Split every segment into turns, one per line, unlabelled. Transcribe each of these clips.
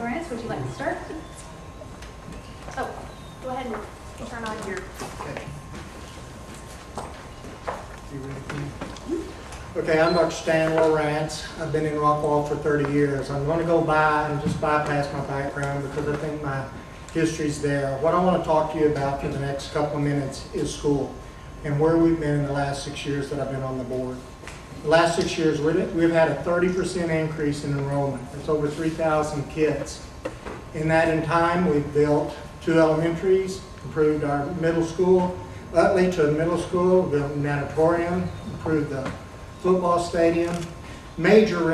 Lawrence, would you like to start? Oh, go ahead and turn on your.
Okay. You ready for me? Okay, I'm Dr. Stan Lawrence. I've been in Rockwall for 30 years. I'm going to go by and just bypass my background because I think my history's there. What I want to talk to you about for the next couple of minutes is school and where we've been in the last 6 years that I've been on the board. The last 6 years, we've had a 30% increase in enrollment. It's over 3,000 kids. In that in time, we've built 2 elementaries, improved our middle school, Utley to a middle school, built a natatorium, improved the football stadium, major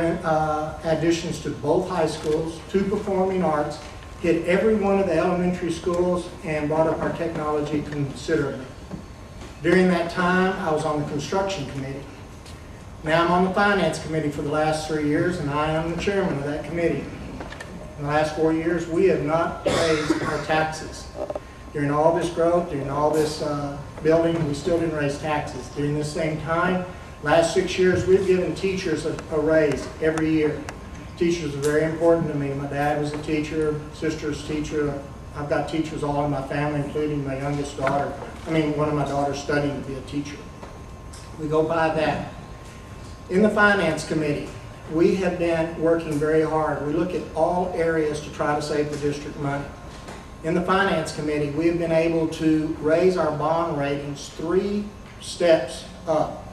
additions to both high schools, 2 performing arts, hit every one of the elementary schools, and brought up our technology considerably. During that time, I was on the construction committee. Now I'm on the finance committee for the last 3 years, and I am the chairman of that committee. In the last 4 years, we have not raised our taxes. During all this growth, during all this building, we still didn't raise taxes. During this same time, last 6 years, we've given teachers a raise every year. Teachers are very important to me. My dad was a teacher, sister's a teacher. I've got teachers all in my family, including my youngest daughter. One of my daughters studying to be a teacher. We go by that. In the finance committee, we have been working very hard. We look at all areas to try to save the district money. In the finance committee, we have been able to raise our bond ratings 3 steps up.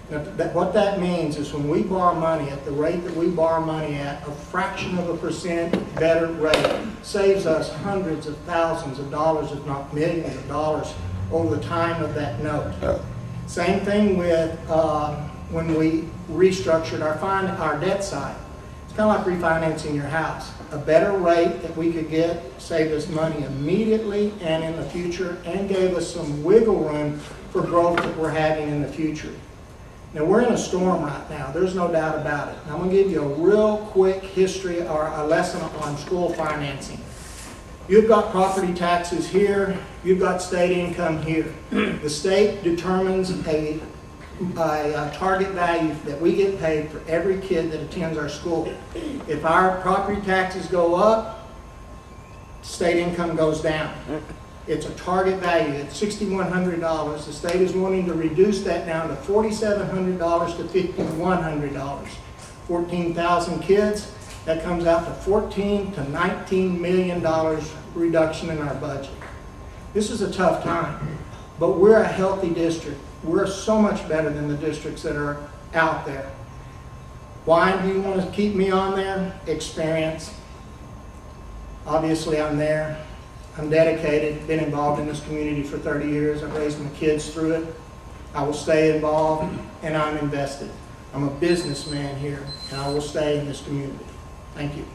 Now, what that means is when we borrow money at the rate that we borrow money at, a fraction of a % better rate saves us hundreds of thousands of dollars, if not millions of dollars, over the time of that note. Same thing with when we restructured our debt side. It's kind of like refinancing your house. A better rate that we could get saved us money immediately and in the future, and gave us some wiggle room for growth that we're having in the future. Now, we're in a storm right now. There's no doubt about it. I'm going to give you a real quick history or a lesson on school financing. You've got property taxes here. You've got state income here. The state determines a target value that we get paid for every kid that attends our school. If our property taxes go up, state income goes down. It's a target value. It's $6,100. The state is wanting to reduce that down to $4,700 to $5,100. 14,000 kids, that comes out to $14 to $19 million reduction in our budget. This is a tough time, but we're a healthy district. We're so much better than the districts that are out there. Why do you want to keep me on there? Experience. Obviously, I'm there. I'm dedicated, been involved in this community for 30 years. I've raised my kids through it. I will stay involved, and I'm invested. I'm a businessman here, and I will stay in this community. Thank you.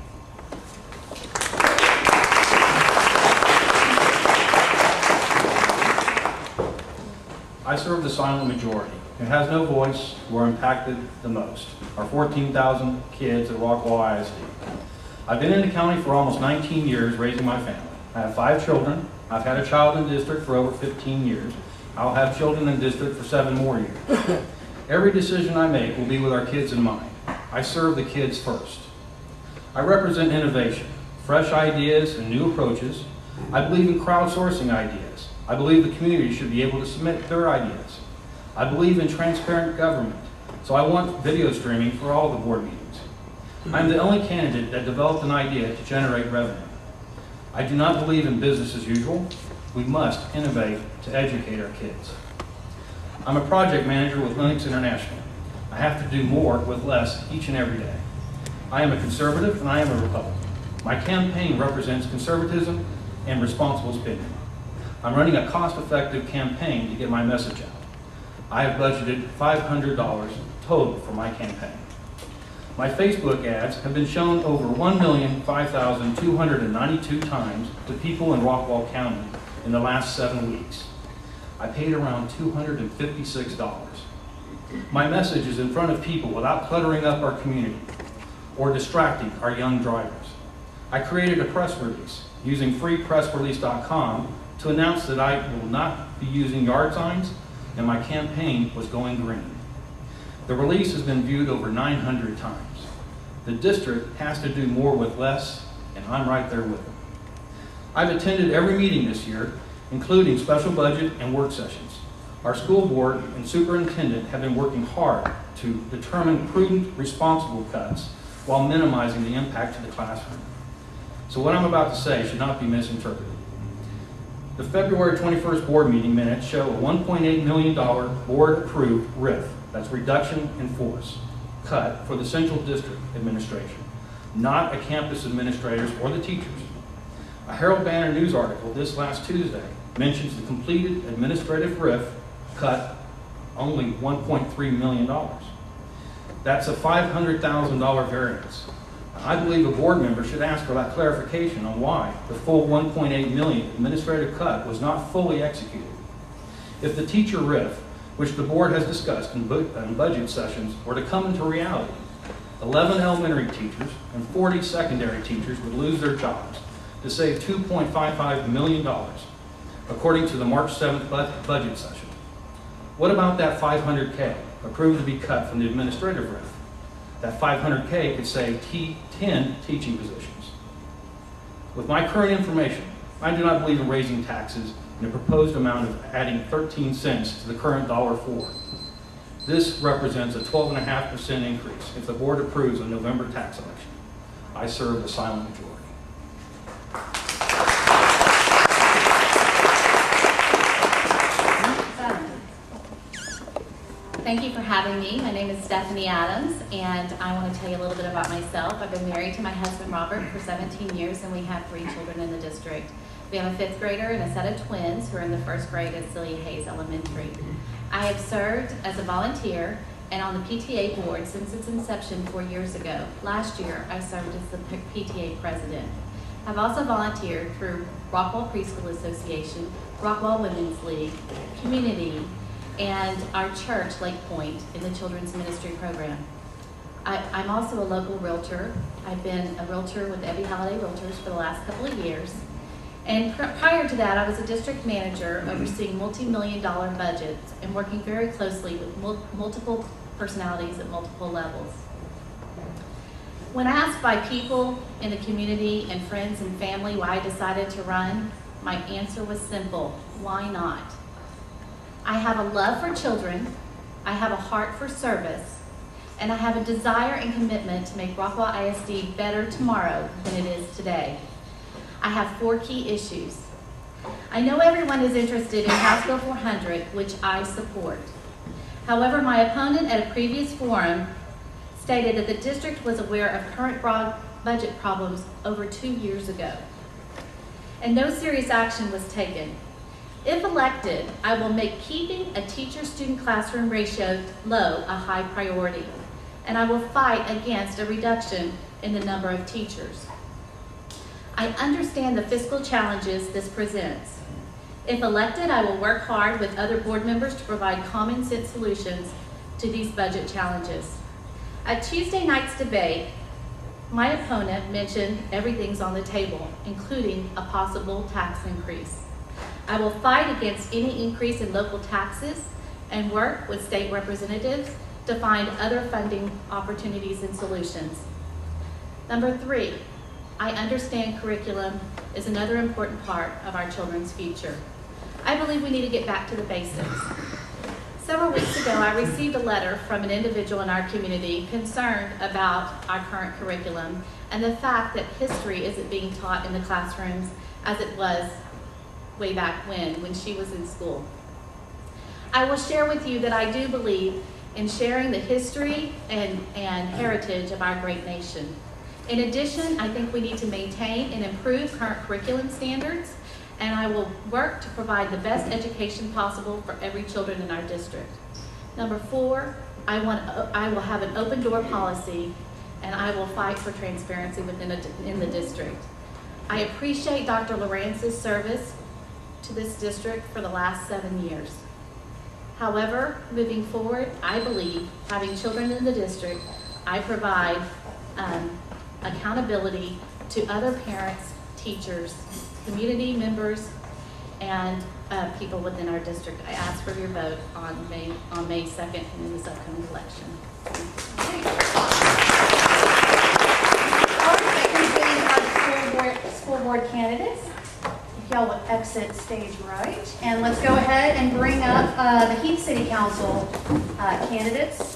I serve the silent majority, who has no voice, who are impacted the most. Our 14,000 kids at Rockwall ISD. I've been in the county for almost 19 years raising my family. I have 5 children. I've had a child in district for over 15 years. I'll have children in district for 7 more years. Every decision I make will be with our kids in mind. I serve the kids first. I represent innovation, fresh ideas and new approaches. I believe in crowdsourcing ideas. I believe the community should be able to submit their ideas. I believe in transparent government, so I want video streaming for all the board meetings. I'm the only candidate that developed an idea to generate revenue. I do not believe in business as usual. We must innovate to educate our kids. I'm a project manager with Linux International. I have to do more with less each and every day. I am a conservative and I am a Republican. My campaign represents conservatism and responsible spending. I'm running a cost-effective campaign to get my message out. I have budgeted $500 total for my campaign. My Facebook ads have been shown over 1,005,292 times to people in Rockwall County in the last 7 weeks. I paid around $256. My message is in front of people without cluttering up our community or distracting our young drivers. I created a press release using freepressrelease.com to announce that I will not be using yard signs and my campaign was going green. The release has been viewed over 900 times. The district has to do more with less and I'm right there with them. I've attended every meeting this year, including special budget and work sessions. Our school board and superintendent have been working hard to determine prudent, responsible cuts while minimizing the impact to the classroom. So what I'm about to say should not be misinterpreted. The February 21st board meeting minutes show a $1.8 million board-approved RIF, that's reduction in force, cut for the Central District Administration, not a campus administrators or the teachers. A Herald Banner News article this last Tuesday mentions the completed administrative RIF cut only $1.3 million. That's a $500,000 variance. I believe a board member should ask for that clarification on why the full $1.8 million administrative cut was not fully executed. If the teacher RIF, which the board has discussed in budget sessions, were to come into reality, 11 elementary teachers and 40 secondary teachers would lose their jobs to save $2.55 million, according to the March 7th budget session. What about that $500K approved to be cut from the administrative RIF? That $500K could save 10 teaching positions. With my current information, I do not believe in raising taxes in a proposed amount of adding 13 cents to the current $1.04. This represents a 12.5% increase if the board approves a November tax election. I serve the silent majority.
Thank you for having me. My name is Stephanie Adams, and I want to tell you a little bit about myself. I've been married to my husband, Robert, for 17 years, and we have 3 children in the district. We have a 5th grader and a set of twins who are in the 1st grade at Celia Hayes Elementary. I have served as a volunteer and on the PTA board since its inception 4 years ago. Last year, I served as the PTA president. I've also volunteered through Rockwall Preschool Association, Rockwall Women's League, Community, and our church, Lake Point, in the Children's Ministry Program. I'm also a local realtor. I've been a realtor with Ebby Holiday Realtors for the last couple of years. And prior to that, I was a district manager overseeing multi-million-dollar budgets and working very closely with multiple personalities at multiple levels. When asked by people in the community and friends and family why I decided to run, my answer was simple: why not? I have a love for children, I have a heart for service, and I have a desire and commitment to make Rockwall ISD better tomorrow than it is today. I have 4 key issues. I know everyone is interested in House Bill 400, which I support. However, my opponent at a previous forum stated that the district was aware of current budget problems over 2 years ago, and no serious action was taken. If elected, I will make keeping a teacher-student classroom ratio low a high priority, and I will fight against a reduction in the number of teachers. I understand the fiscal challenges this presents. If elected, I will work hard with other board members to provide common sense solutions to these budget challenges. At Tuesday night's debate, my opponent mentioned everything's on the table, including a possible tax increase. I will fight against any increase in local taxes and work with state representatives to find other funding opportunities and solutions. Number 3, I understand curriculum is another important part of our children's future. I believe we need to get back to the basics. Several weeks ago, I received a letter from an individual in our community concerned about our current curriculum and the fact that history isn't being taught in the classrooms as it was way back when she was in school. I will share with you that I do believe in sharing the history and heritage of our great nation. In addition, I think we need to maintain and improve current curriculum standards, and I will work to provide the best education possible for every children in our district. Number 4, I will have an open door policy, and I will fight for transparency in the district. I appreciate Dr. Lawrence's service to this district for the last 7 years. However, moving forward, I believe having children in the district, I provide accountability to other parents, teachers, community members, and people within our district. I ask for your vote on May 2nd in this upcoming election.
That concludes our school sit stage right. And let's go ahead and bring up the Heath City Council candidates.